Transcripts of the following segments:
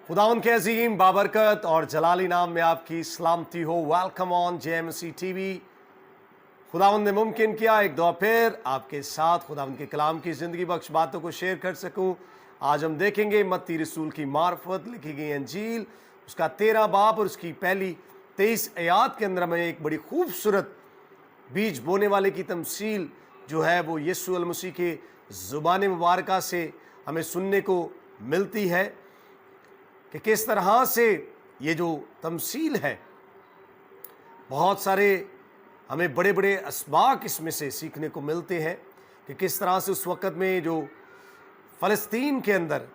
खुदावंद के अजीम बाबरकत और जलाली नाम में आपकी सलामती हो। Welcome on JMC TV. खुदावंद ने मुमकिन किया एक दो फिर आपके साथ खुदावंद के कलाम की ज़िंदगी बख्श बातों को शेयर कर सकूं। आज हम देखेंगे मत्ती रसूल की मार्फत लिखी गई अंजील, उसका 13 बाब और उसकी पहली 23 आयात के अंदर हमें एक बड़ी खूबसूरत बीज बोने वाले की तमसील जो है वो यीशु अल मसीह के ज़ुबान मुबारका से हमें सुनने को मिलती है कि किस तरह से ये जो तमसील है, बहुत सारे हमें बड़े बड़े असबाक इसमें से सीखने को मिलते हैं कि किस तरह से उस वक़्त में जो फ़लस्तीन के अंदर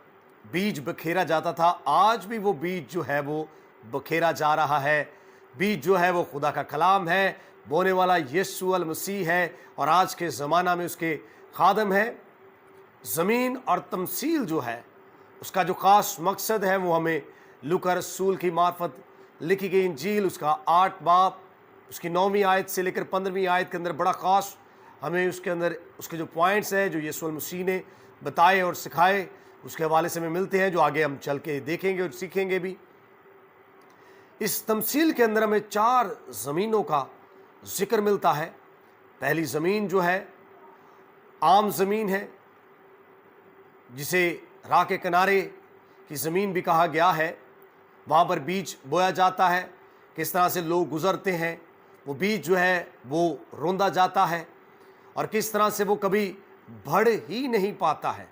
बीज बखेरा जाता था, आज भी वो बीज जो है वो बखेरा जा रहा है। बीज जो है वो खुदा का कलाम है, बोने वाला यीशु अल मसीह है और आज के ज़माना में उसके खादम है। ज़मीन और तमसील जो है उसका जो ख़ास मकसद है वो हमें लूका रसूल की मार्फत लिखी गई इंजील उसका 8 बाब उसकी 9वीं आयत से लेकर 15वीं आयत के अंदर बड़ा ख़ास हमें उसके अंदर उसके जो पॉइंट्स हैं जो यीशु मसीह ने बताए और सिखाए उसके हवाले से हमें मिलते हैं, जो आगे हम चल के देखेंगे और सीखेंगे भी। इस तमसील के अंदर हमें 4 ज़मीनों का जिक्र मिलता है। पहली ज़मीन जो है आम ज़मीन है, जिसे राह के किनारे की ज़मीन भी कहा गया है। वहाँ पर बीज बोया जाता है। किस तरह से लोग गुज़रते हैं, वो बीज जो है वो रोंदा जाता है और किस तरह से वो कभी बढ़ ही नहीं पाता है।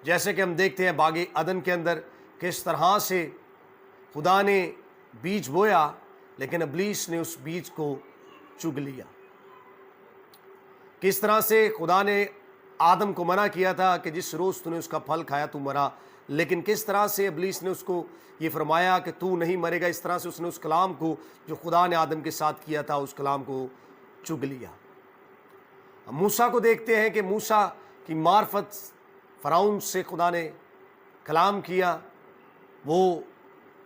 जैसे कि हम देखते हैं बागे अदन के अंदर किस तरह से खुदा ने बीज बोया लेकिन इब्लीस ने उस बीज को चुग लिया। किस तरह से खुदा ने आदम को मना किया था कि जिस रोज़ तूने उसका फल खाया तू मरा, लेकिन किस तरह से इब्लीस ने उसको ये फरमाया कि तू नहीं मरेगा। इस तरह से उसने उस कलाम को जो खुदा ने आदम के साथ किया था उस कलाम को चुग लिया। हम मूसा को देखते हैं कि मूसा की मार्फत फ़िरौन से खुदा ने कलाम किया, वो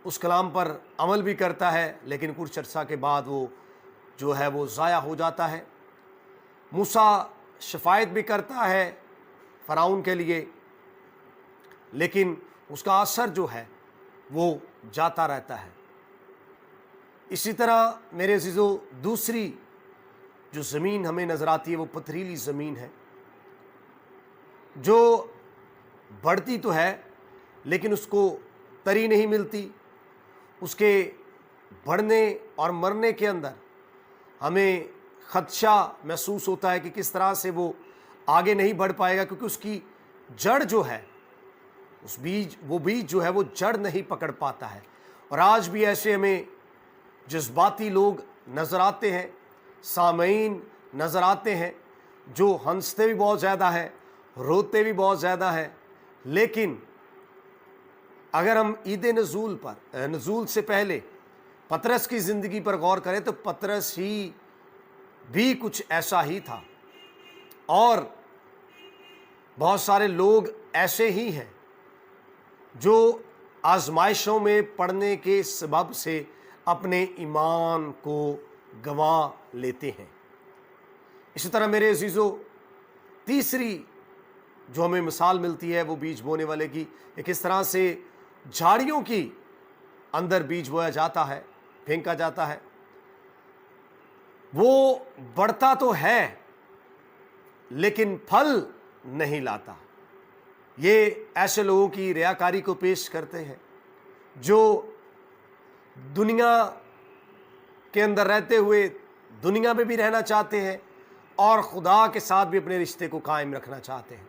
उस कलाम पर अमल भी करता है लेकिन कुछ अर्सा के बाद वो जो है वो ज़ाया हो जाता है। मूसा शफायत भी करता है फ़िरौन के लिए, लेकिन उसका असर जो है वो जाता रहता है। इसी तरह मेरे अज़ीज़ों, दूसरी जो ज़मीन हमें नज़र आती है वो पथरीली ज़मीन है, जो बढ़ती तो है लेकिन उसको तरी नहीं मिलती। उसके बढ़ने और मरने के अंदर हमें खदशा महसूस होता है कि किस तरह से वो आगे नहीं बढ़ पाएगा, क्योंकि उसकी जड़ जो है वो बीज जो है वो जड़ नहीं पकड़ पाता है। और आज भी ऐसे हमें जज्बाती लोग नज़र आते हैं, सामईन नज़र आते हैं, जो हंसते भी बहुत ज़्यादा हैं, रोते भी बहुत ज़्यादा हैं। लेकिन अगर हम ईद नज़ूल से पहले पतरस की ज़िंदगी पर गौर करें तो पतरस ही भी कुछ ऐसा ही था और बहुत सारे लोग ऐसे ही हैं जो आजमाइशों में पड़ने के सबब से अपने ईमान को गंवा लेते हैं। इसी तरह मेरे अजीज़ों, तीसरी जो हमें मिसाल मिलती है वो बीज बोने वाले की, किस तरह से झाड़ियों की अंदर बीज बोया जाता है, फेंका जाता है। वो बढ़ता तो है लेकिन फल नहीं लाता। ये ऐसे लोगों की रियाकारी को पेश करते हैं जो दुनिया के अंदर रहते हुए दुनिया में भी रहना चाहते हैं और खुदा के साथ भी अपने रिश्ते को कायम रखना चाहते हैं।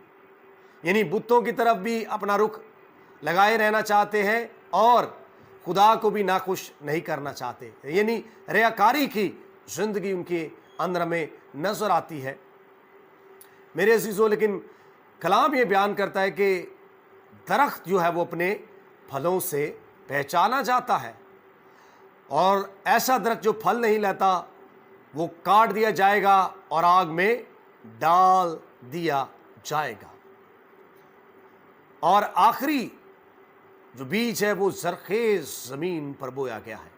यानी बुतों की तरफ भी अपना रुख लगाए रहना चाहते हैं और खुदा को भी नाखुश नहीं करना चाहते। यानी रियाकारी की ज़िंदगी उनके अंदर में नज़र आती है मेरे अज़ीज़ों। लेकिन कलाम ये बयान करता है कि दरख्त जो है वो अपने फलों से पहचाना जाता है और ऐसा दरख्त जो फल नहीं लाता वो काट दिया जाएगा और आग में डाल दिया जाएगा। और आखिरी जो बीज है वो ज़रख़ेज़ ज़मीन पर बोया गया है,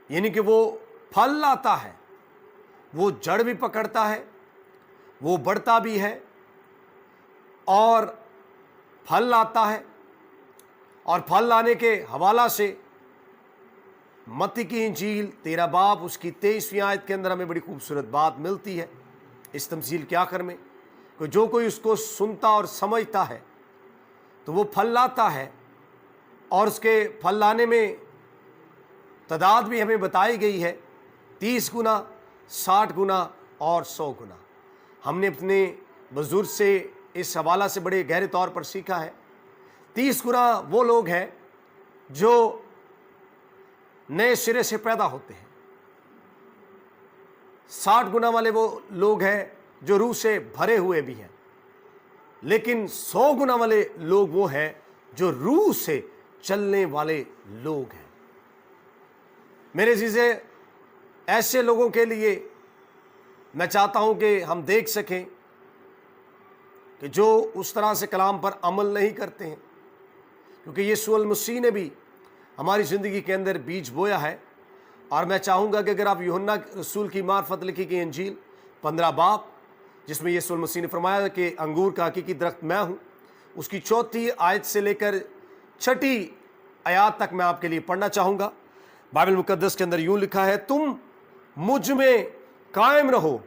यानी कि वो फल लाता है, वो जड़ भी पकड़ता है, वो बढ़ता भी है और फल लाता है और फल लाने के हवाला से मत्ती की इंजील 13 बाब उसकी 23वीं आयत के अंदर हमें बड़ी खूबसूरत बात मिलती है इस तमसील के आखिर में, कि जो कोई उसको सुनता और समझता है तो वो फल लाता है, और उसके फल लाने में तादाद भी हमें बताई गई है 30 गुना, 60 गुना और 100 गुना। हमने अपने बुजुर्ग से इस हवाला से बड़े गहरे तौर पर सीखा है। 30 गुना वो लोग हैं जो नए सिरे से पैदा होते हैं, 60 गुना वाले वो लोग हैं जो रूह से भरे हुए भी हैं, लेकिन 100 गुना वाले लोग वो हैं जो रूह से चलने वाले लोग हैं। मेरे चीज़े, ऐसे लोगों के लिए मैं चाहता हूं कि हम देख सकें कि जो उस तरह से कलाम पर अमल नहीं करते हैं, क्योंकि यीशु अल मसीह ने भी हमारी ज़िंदगी के अंदर बीज बोया है। और मैं चाहूँगा कि अगर आप यूहन्ना रसूल की मार्फत लिखी गई इंजील 15 बाब, जिसमें यीशु मसीह ने फरमाया कि अंगूर का हकीकी दरख्त मैं हूँ, उसकी 4थी आयत से लेकर 6ठी आयत तक मैं आपके लिए पढ़ना चाहूँगा। बाइबल मुकद्दस के अंदर यूँ लिखा है, तुम मुझ में कायम रहो।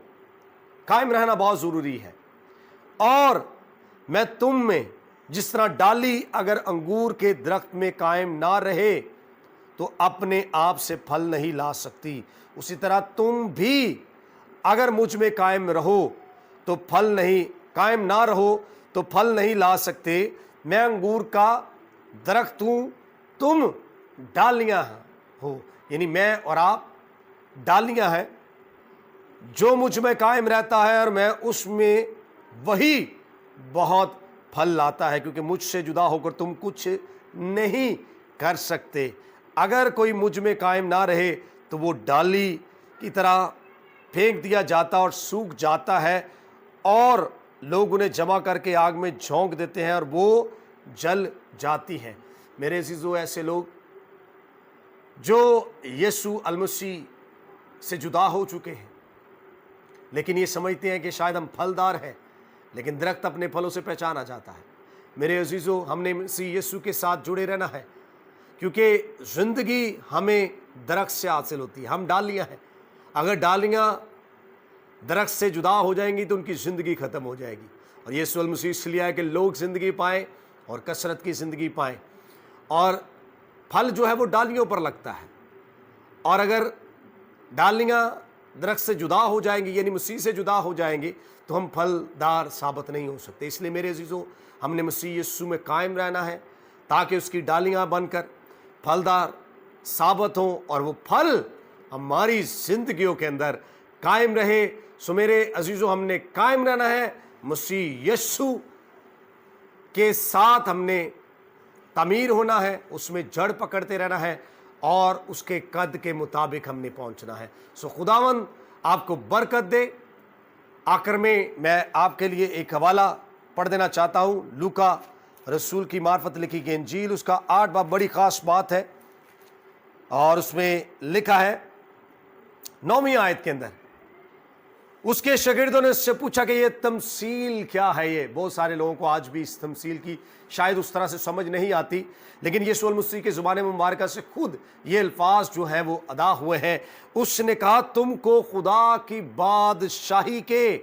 कायम रहना बहुत ज़रूरी है। और मैं तुम में, जिस तरह डाली अगर अंगूर के दरख्त में कायम ना रहे तो अपने आप से फल नहीं ला सकती, उसी तरह तुम भी अगर मुझ में कायम रहो तो फल नहीं, कायम ना रहो तो फल नहीं ला सकते। मैं अंगूर का दरख्त हूँ, तुम डालियाँ हो, यानी मैं और आप डालियाँ हैं। जो मुझ में कायम रहता है और मैं उसमें, वही बहुत फल लाता है, क्योंकि मुझसे जुदा होकर तुम कुछ नहीं कर सकते। अगर कोई मुझ में कायम ना रहे तो वो डाली की तरह फेंक दिया जाता और सूख जाता है, और लोग उन्हें जमा करके आग में झोंक देते हैं और वो जल जाती हैं। मेरे अजीजों, ऐसे लोग जो यीशु अल मसीह से जुदा हो चुके हैं, लेकिन ये समझते हैं कि शायद हम फलदार हैं, लेकिन दरख्त अपने फलों से पहचाना जाता है। मेरे अजीजों, हमने मसीह यीशु के साथ जुड़े रहना है, क्योंकि ज़िंदगी हमें दरख्त से हासिल होती है। हम डालियाँ हैं, अगर डालियाँ दरख्त से जुदा हो जाएंगी तो उनकी ज़िंदगी ख़त्म हो जाएगी। और यीशु अल मसीह इसलिए है कि लोग ज़िंदगी पाएँ और कसरत की ज़िंदगी पाएँ, और फल जो है वो डालियों पर लगता है। और अगर डालियाँ दरख्त से जुदा हो जाएंगी, यानी मसीह से जुदा हो जाएंगी, तो हम फलदार साबित नहीं हो सकते। इसलिए मेरे अजीज़ों, हमने मसीह यीशु में कायम रहना है ताकि उसकी डालियाँ बनकर फलदार साबित हों और वो फल हमारी ज़िंदगियों के अंदर कायम रहे। सो मेरे अजीज़ों, हमने कायम रहना है, मसीह यीशु के साथ हमने तामीर होना है, उसमें जड़ पकड़ते रहना है और उसके कद के मुताबिक हमने पहुंचना है। सो खुदावंद आपको बरकत दे। आखिर में मैं आपके लिए एक हवाला पढ़ देना चाहता हूँ, लूका रसूल की मार्फत लिखी गई इंजील उसका 8 बाब। बड़ी ख़ास बात है, और उसमें लिखा है 9वीं आयत के अंदर, उसके शागिर्दों ने उससे पूछा कि ये तमसील क्या है। ये बहुत सारे लोगों को आज भी इस तमसील की शायद उस तरह से समझ नहीं आती, लेकिन यीशु मसीह के ज़ुबान मुबारक से खुद ये अल्फाज जो हैं वो अदा हुए हैं। उसने कहा, तुमको खुदा की बादशाही के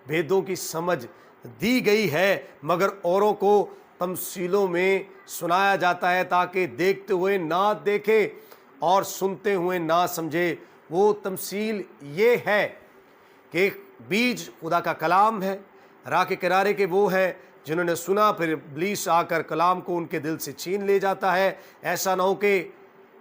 भेदों की समझ दी गई है, मगर औरों को तमसीलों में सुनाया जाता है ताकि देखते हुए ना देखें और सुनते हुए ना समझे। वो तमसील ये है कि बीज खुदा का कलाम है, राह के किनारे के वो है जिन्होंने सुना, फिर इब्लीस आकर कलाम को उनके दिल से छीन ले जाता है। ऐसा ना हो कि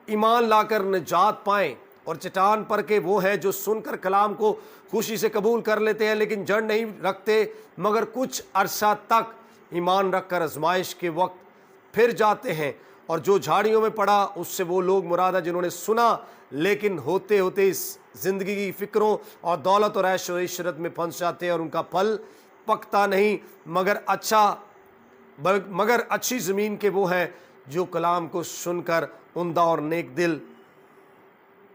ईमान लाकर निजात पाएं, और चट्टान पर के वो है जो सुनकर कलाम को खुशी से कबूल कर लेते हैं, लेकिन जड़ नहीं रखते, मगर कुछ अरसा तक ईमान रखकर आजमाइश के वक्त फिर जाते हैं। और जो झाड़ियों में पड़ा, उससे वो लोग मुराद है जिन्होंने सुना, लेकिन होते होते इस ज़िंदगी की फ़िक्रों और दौलत और ऐश और इशरत में फंस जाते हैं और उनका फल पकता नहीं। मगर अच्छी ज़मीन के वो हैं जो कलाम को सुनकर उम्दा और नेक दिल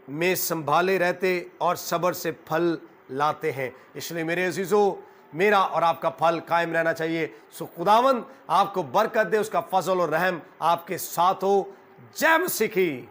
में संभाले रहते और सब्र से फल लाते हैं। इसलिए मेरे अजीज़ों, मेरा और आपका फल कायम रहना चाहिए। सो खुदावंद आपको बरकत दे, उसका फजल और रहम आपके साथ हो। जय मसीह की।